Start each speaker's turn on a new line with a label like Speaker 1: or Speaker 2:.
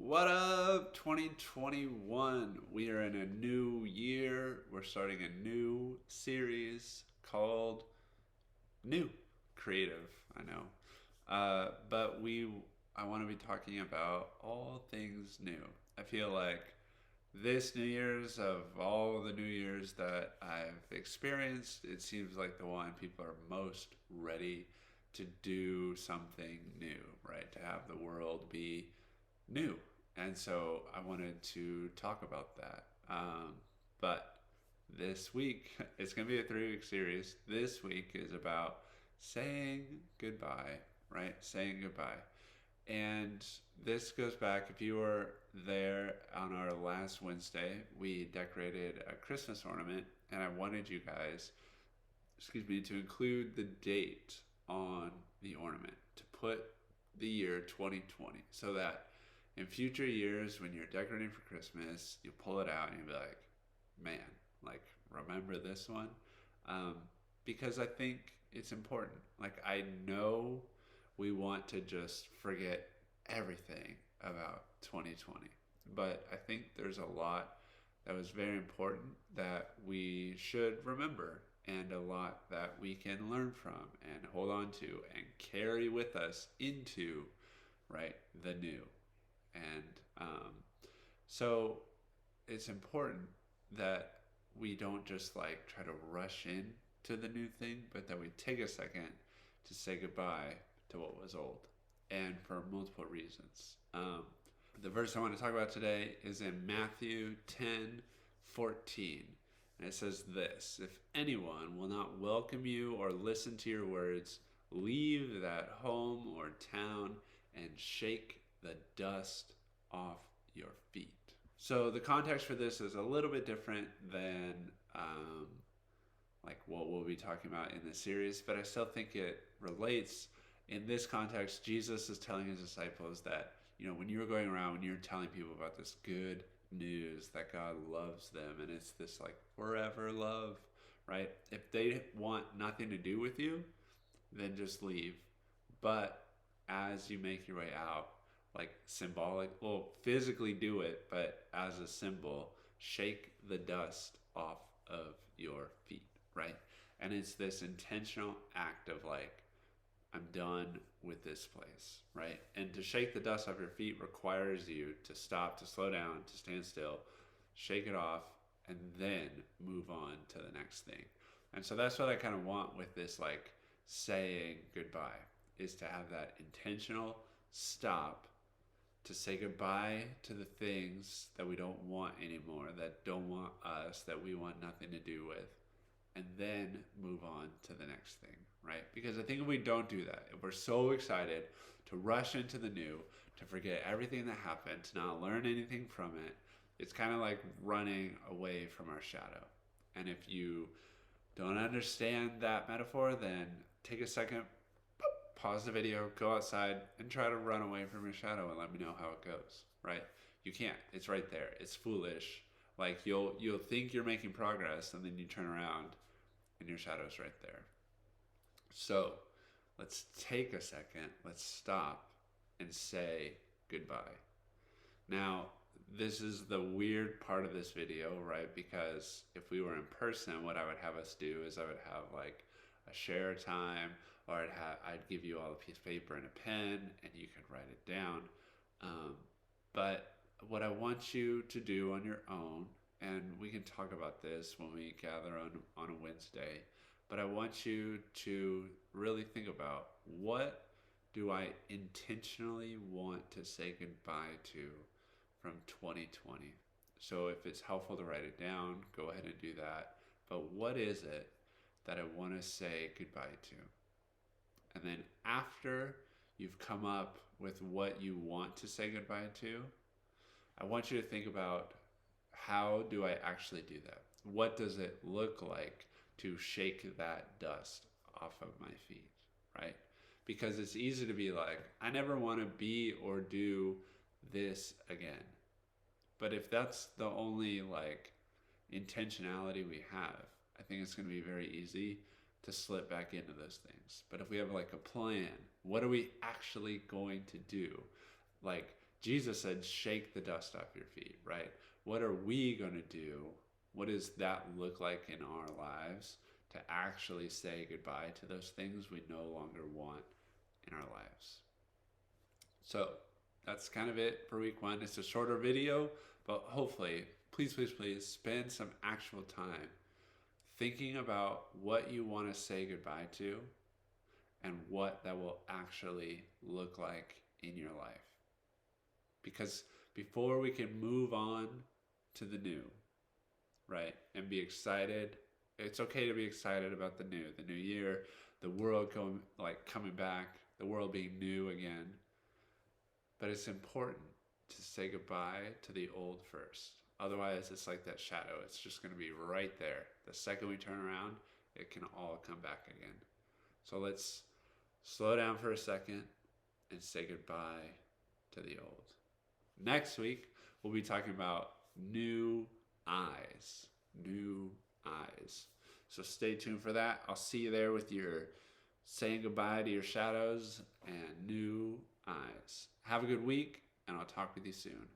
Speaker 1: What up, 2021? We are in a new year. We're starting a new series called New Creative. I know. But I want to be talking about all things new. I feel like this New Year's, of all the New Year's that I've experienced, it seems like the one people are most ready to do something new, right? To have the world be new. And so I wanted to talk about that. But this week, it's going to be a 3 week series. This week is about saying goodbye, right? Saying goodbye. And this goes back, if you were there on our last Wednesday, we decorated a Christmas ornament, and I wanted you guys, to include the date on the ornament, to put the year 2020, so that in future years when you're decorating for Christmas, you pull it out and you'll be like, man, like, remember this one? Um, because I think it's important. Like, I know we want to just forget everything about 2020, but I think there's a lot that was very important that we should remember, and a lot that we can learn from and hold on to and carry with us into, right, the new. And so it's important that we don't just like try to rush in to the new thing, but that we take a second to say goodbye to what was old, and for multiple reasons. The verse I want to talk about today is in Matthew 10:14. And it says this: If anyone will not welcome you or listen to your words, leave that home or town and shake the dust off your feet. So the context for this is a little bit different than like what we'll be talking about in this series, but I still think it relates. In this context, Jesus is telling his disciples that, when you're going around, when you're telling people about this good news that God loves them, and it's this like forever love, right? If they want nothing to do with you, then just leave. But as you make your way out, like symbolic, well, physically do it, but as a symbol, shake the dust off of your feet, right? And it's this intentional act of like, I'm done with this place, right? And to shake the dust off your feet requires you to stop, to slow down, to stand still, shake it off, and then move on to the next thing. And so that's what I kind of want with this, like, saying goodbye, is to have that intentional stop, to say goodbye to the things that we don't want anymore, that don't want us, that we want nothing to do with, and then move on to the next thing, right? Because I think if we don't do that, if we're so excited to rush into the new, to forget everything that happened, to not learn anything from it, it's kind of like running away from our shadow. And if you don't understand that metaphor, then take a second, pause the video, go outside, and try to run away from your shadow and let me know how it goes, right? You can't. It's right there. It's foolish. Like, you'll think you're making progress, and then you turn around and your shadow's right there. So let's take a second, let's stop and say goodbye. Now, this is the weird part of this video, right? Because if we were in person, what I would have us do is I would have like a share time, or I'd give you all a piece of paper and a pen, and you could write it down. But what I want you to do on your own, and we can talk about this when we gather on a Wednesday, but I want you to really think about, what do I intentionally want to say goodbye to from 2020? So if it's helpful to write it down, go ahead and do that. But what is it that I want to say goodbye to? And then after you've come up with what you want to say goodbye to, I want you to think about, how do I actually do that? What does it look like to shake that dust off of my feet, right? Because it's easy to be like, I never want to be or do this again. But if that's the only like intentionality we have, I think it's going to be very easy to slip back into those things. But if we have like a plan, what are we actually going to do? Like, Jesus said, shake the dust off your feet, right? What are we going to do? What does that look like in our lives to actually say goodbye to those things we no longer want in our lives? So that's kind of it for week 1. It's a shorter video, but hopefully, please, please, please spend some actual time thinking about what you want to say goodbye to and what that will actually look like in your life. Because before we can move on to the new, right, and be excited, it's okay to be excited about the new year, the world coming back, the world being new again. But it's important to say goodbye to the old first. Otherwise, it's like that shadow. It's just going to be right there. The second we turn around, it can all come back again. So let's slow down for a second and say goodbye to the old. Next week, we'll be talking about new eyes. New eyes. So stay tuned for that. I'll see you there with your saying goodbye to your shadows and new eyes. Have a good week, and I'll talk with you soon.